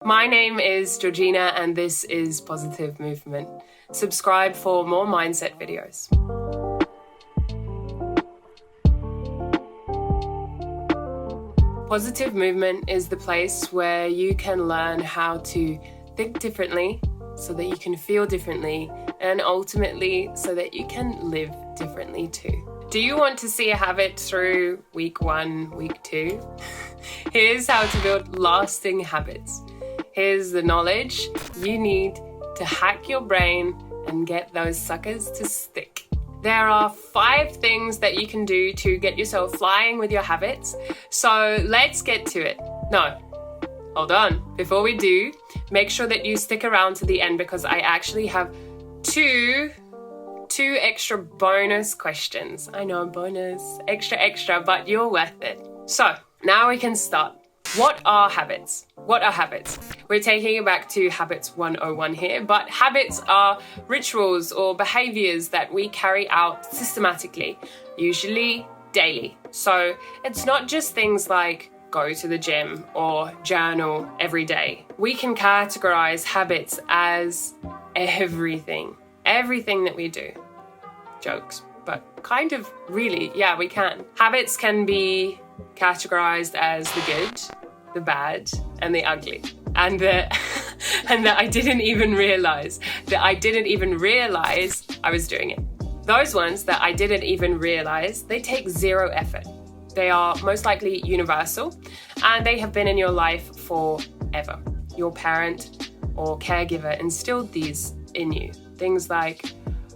My name is Georgina and this is Positive Movement. Subscribe for more mindset videos. Positive Movement is the place where you can learn how to think differently so that you can feel differently and ultimately so that you can live differently too. Do you want to see a habit through week 1, week 2? Here's how to build lasting habits. Here's the knowledge you need to hack your brain and get those suckers to stick. There are 5 things that you can do to get yourself flying with your habits. So let's get to it. No, hold on. Before we do, make sure that you stick around to the end because I actually have two extra bonus questions. I know, bonus, extra, but you're worth it. So now we can start. What are habits? What are habits? We're taking it back to Habits 101 here, but habits are rituals or behaviors that we carry out systematically, usually daily. So it's not just things like go to the gym or journal every day. We can categorize habits as everything that we do. Jokes, but kind of really, yeah, we can. Habits can be categorized as the good, the bad, and the ugly. And that I didn't even realize I was doing it. Those ones that I didn't even realize, they take 0 effort. They are most likely universal and they have been in your life forever. Your parent or caregiver instilled these in you. Things like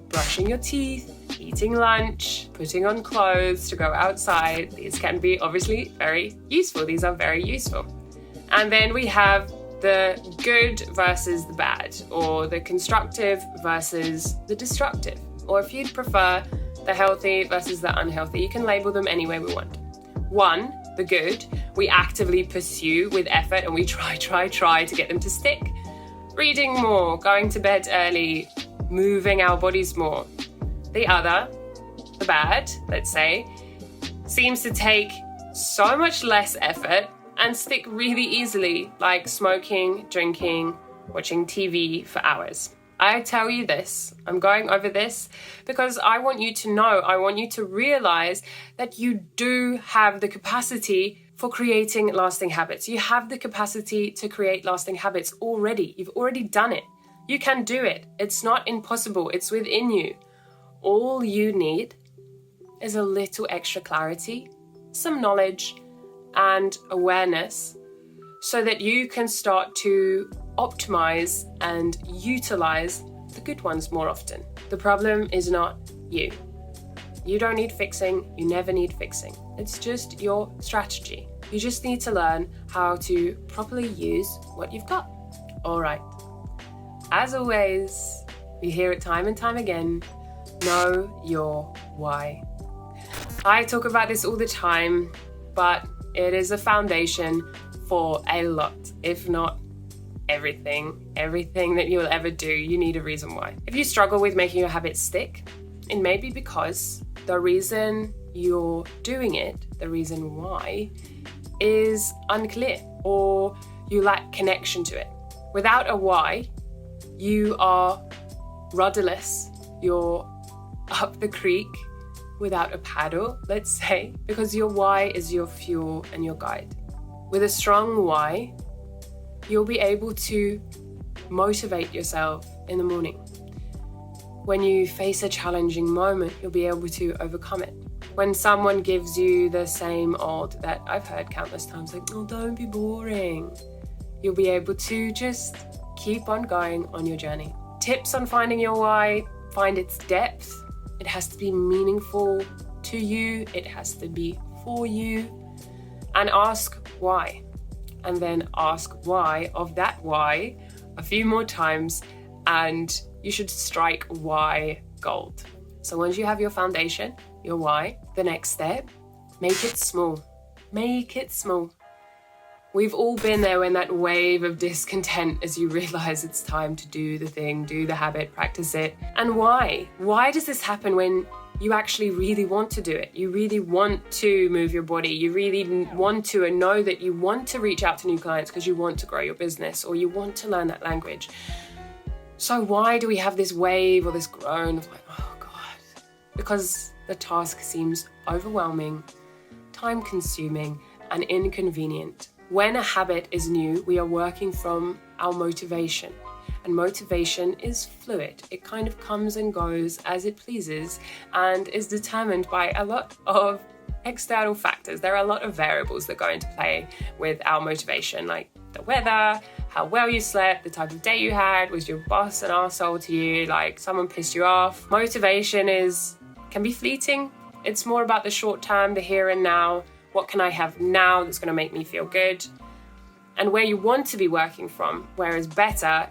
brushing your teeth, eating lunch, putting on clothes to go outside. These can be obviously very useful. These are very useful. And then we have the good versus the bad, or the constructive versus the destructive. Or if you'd prefer, the healthy versus the unhealthy. You can label them any way we want. 1, the good, we actively pursue with effort and we try to get them to stick. Reading more, going to bed early, moving our bodies more. The other, the bad, let's say, seems to take so much less effort and stick really easily, like smoking, drinking, watching TV for hours. I tell you this, I'm going over this because I want you to know, I want you to realize that you do have the capacity for creating lasting habits. You have the capacity to create lasting habits already. You've already done it. You can do it. It's not impossible. It's within you. All you need is a little extra clarity, some knowledge and awareness so that you can start to optimize and utilize the good ones more often. The problem is not you. You don't need fixing. You never need fixing. It's just your strategy. You just need to learn how to properly use what you've got. All right. As always, we hear it time and time again. Know your why. I talk about this all the time, but it is a foundation for a lot, if not everything that you'll ever do. You need a reason why. If you struggle with making your habits stick, it may be because the reason you're doing it, the reason why, is unclear or you lack connection to it. Without a why, you are rudderless. You're up the creek without a paddle, let's say, because your why is your fuel and your guide. With a strong why, you'll be able to motivate yourself in the morning. When you face a challenging moment, you'll be able to overcome it. When someone gives you the same old that I've heard countless times, like, oh, don't be boring, you'll be able to just keep on going on your journey. Tips on finding your why: find its depth. It has to be meaningful to you. It has to be for you. And ask why. And then ask why of that why a few more times, and you should strike why gold. So once you have your foundation, your why, the next step, make it small. Make it small. We've all been there when that wave of discontent as you realize it's time to do the thing, do the habit, practice it. And why? Why does this happen when you actually really want to do it. You really want to move your body. You really want to, and know that you want to reach out to new clients because you want to grow your business or you want to learn that language. So why do we have this wave or this groan of like, oh God? Because the task seems overwhelming, time-consuming, and inconvenient. When a habit is new, we are working from our motivation. And motivation is fluid. It kind of comes and goes as it pleases and is determined by a lot of external factors. There are a lot of variables that go into play with our motivation, like the weather, how well you slept, the type of day you had, was your boss an arsehole to you, like someone pissed you off. Motivation can be fleeting. It's more about the short term, the here and now. What can I have now that's going to make me feel good? And where you want to be working from, whereas better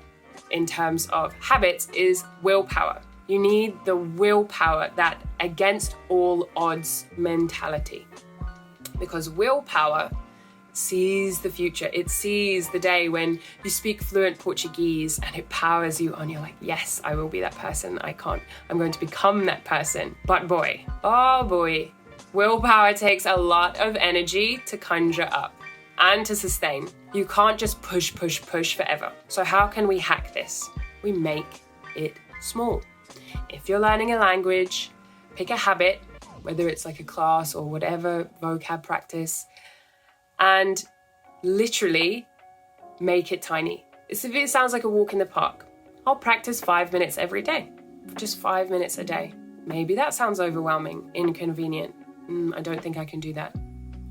in terms of habits is willpower. You need the willpower, that against all odds mentality. Because willpower sees the future. It sees the day when you speak fluent Portuguese and it powers you on. You're like, yes, I will be that person. I'm going to become that person. But boy, oh boy, willpower takes a lot of energy to conjure up and to sustain. You can't just push forever. So how can we hack this? We make it small. If you're learning a language, pick a habit, whether it's like a class or whatever vocab practice, and literally make it tiny. If it sounds like a walk in the park, I'll practice 5 minutes every day, just 5 minutes a day. Maybe that sounds overwhelming, inconvenient. I don't think I can do that.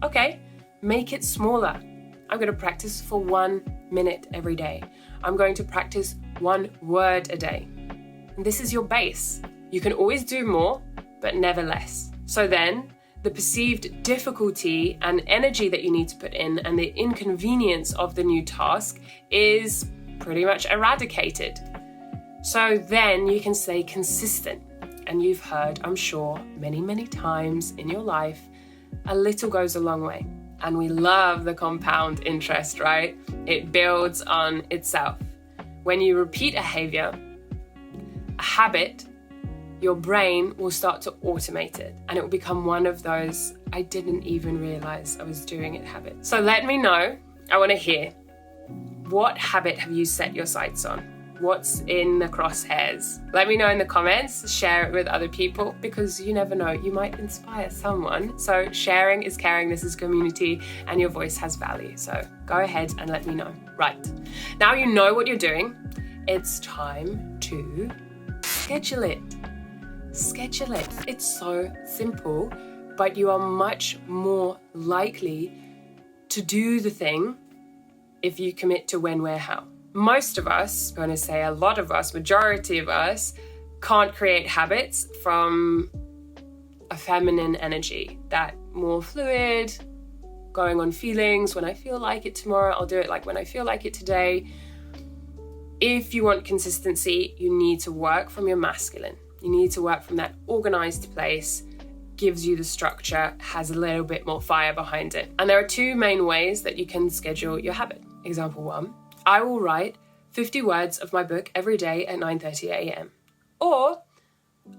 Okay, make it smaller. I'm going to practice for 1 minute every day. I'm going to practice 1 word a day. And this is your base. You can always do more, but never less. So then, the perceived difficulty and energy that you need to put in and the inconvenience of the new task is pretty much eradicated. So then you can stay consistent. And you've heard, I'm sure, many times in your life, a little goes a long way. And we love the compound interest, right? It builds on itself. When you repeat a habit, your brain will start to automate it and it will become one of those I didn't even realize I was doing it habits. So let me know. I want to hear, what habit have you set your sights on? What's in the crosshairs? Let me know in the comments, share it with other people, because you never know, you might inspire someone. So sharing is caring, this is community, and your voice has value. So go ahead and let me know. Right, now you know what you're doing, it's time to schedule it. Schedule it. It's so simple, but you are much more likely to do the thing if you commit to when, where, how. Most of us, I'm going to say a lot of us, majority of us, can't create habits from a feminine energy, that more fluid, going on feelings. When I feel like it tomorrow, I'll do it. Like when I feel like it today. If you want consistency, you need to work from your masculine. You need to work from that organized place, gives you the structure, has a little bit more fire behind it. And there are 2 main ways that you can schedule your habit. Example 1, I will write 50 words of my book every day at 9:30 a.m. Or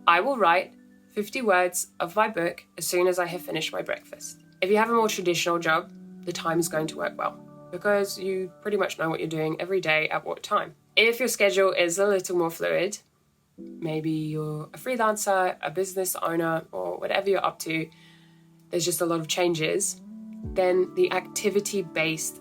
I will write 50 words of my book as soon as I have finished my breakfast. If you have a more traditional job, the time is going to work well because you pretty much know what you're doing every day at what time. If your schedule is a little more fluid, maybe you're a freelancer, a business owner, or whatever you're up to, there's just a lot of changes, then the activity-based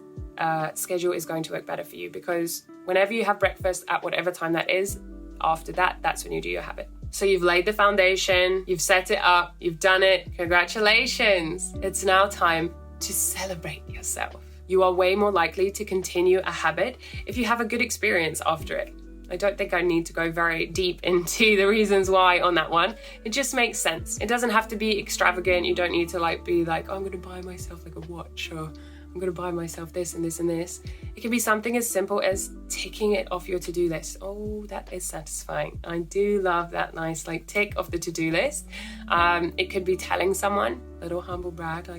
schedule is going to work better for you, because whenever you have breakfast at whatever time that is, after that, that's when you do your habit. So you've laid the foundation, you've set it up, you've done it, congratulations. It's now time to celebrate yourself. You are way more likely to continue a habit if you have a good experience after it. I don't think I need to go very deep into the reasons why on that one. It just makes sense. It doesn't have to be extravagant. You don't need to be like, oh, I'm going to buy myself like a watch, or I'm going to buy myself this and this and this. It can be something as simple as ticking it off your to-do list. Oh, that is satisfying. I do love that nice tick off the to-do list. It could be telling someone, little humble brag,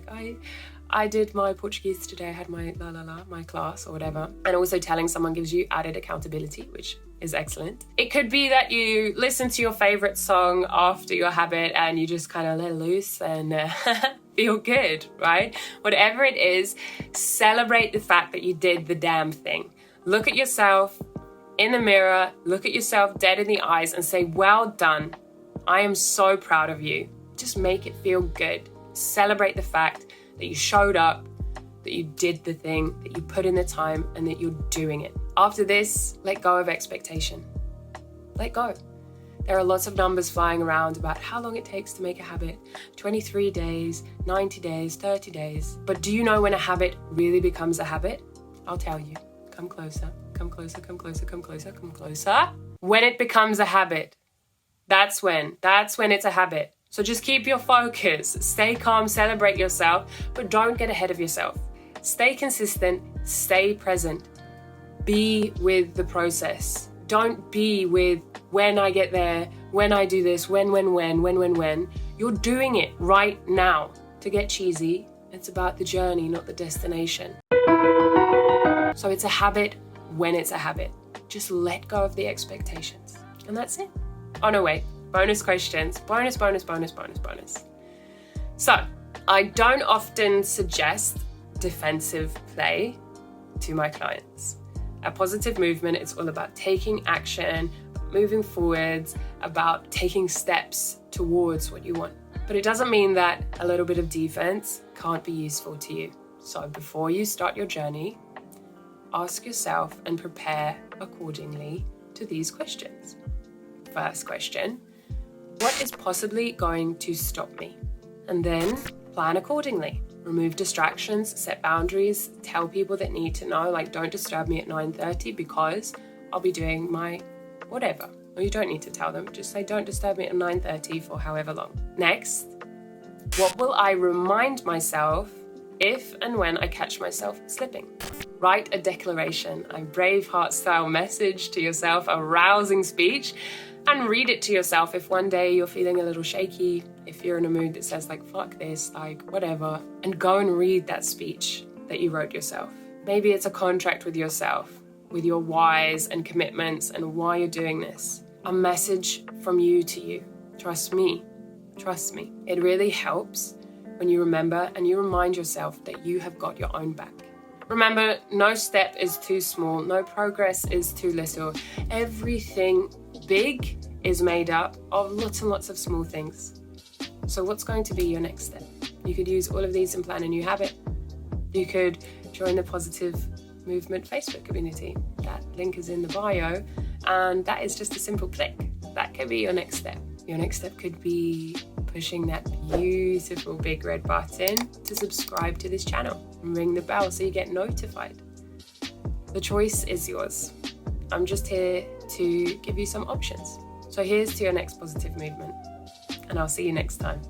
I did my Portuguese today, I had my my class or whatever. And also telling someone gives you added accountability, which is excellent. It could be that you listen to your favorite song after your habit and you just kind of let loose and feel good, right? Whatever it is, celebrate the fact that you did the damn thing. Look at yourself in the mirror, look at yourself dead in the eyes and say, well done. I am so proud of you. Just make it feel good. Celebrate the fact that you showed up, that you did the thing, that you put in the time, and that you're doing it. After this, let go of expectation. Let go. There are lots of numbers flying around about how long it takes to make a habit. 23 days, 90 days, 30 days. But do you know when a habit really becomes a habit? I'll tell you. Come closer, come closer, come closer, come closer, come closer. When it becomes a habit, that's when it's a habit. So just keep your focus, stay calm, celebrate yourself, but don't get ahead of yourself. Stay consistent, stay present. Be with the process. Don't be with when I get there, when I do this, when. You're doing it right now. To get cheesy, it's about the journey, not the destination. So it's a habit when it's a habit. Just let go of the expectations. And that's it. Oh no, wait. Bonus questions. Bonus. So, I don't often suggest defensive play to my clients. At Positive Movement, it's all about taking action, moving forwards, about taking steps towards what you want. But it doesn't mean that a little bit of defense can't be useful to you. So before you start your journey, ask yourself and prepare accordingly to these questions. First question, what is possibly going to stop me? And then plan accordingly. Remove distractions, set boundaries, tell people that need to know, like don't disturb me at 9:30 because I'll be doing my whatever. Or you don't need to tell them, just say don't disturb me at 9:30 for however long. Next, what will I remind myself if and when I catch myself slipping? Write a declaration, a Braveheart style message to yourself, a rousing speech, and read it to yourself if one day you're feeling a little shaky, if you're in a mood that says like, fuck this, like whatever, and go and read that speech that you wrote yourself. Maybe it's a contract with yourself, with your whys and commitments and why you're doing this. A message from you to you. Trust me. It really helps when you remember and you remind yourself that you have got your own back. Remember, no step is too small, no progress is too little. Everything big is made up of lots and lots of small things. So what's going to be your next step? You could use all of these and plan a new habit. You could join the Positive Movement Facebook community. That link is in the bio, and that is just a simple click. That could be your next step. Your next step could be pushing that beautiful big red button to subscribe to this channel and ring the bell so you get notified. The choice is yours. I'm just here to give you some options. So here's to your next positive movement, and I'll see you next time.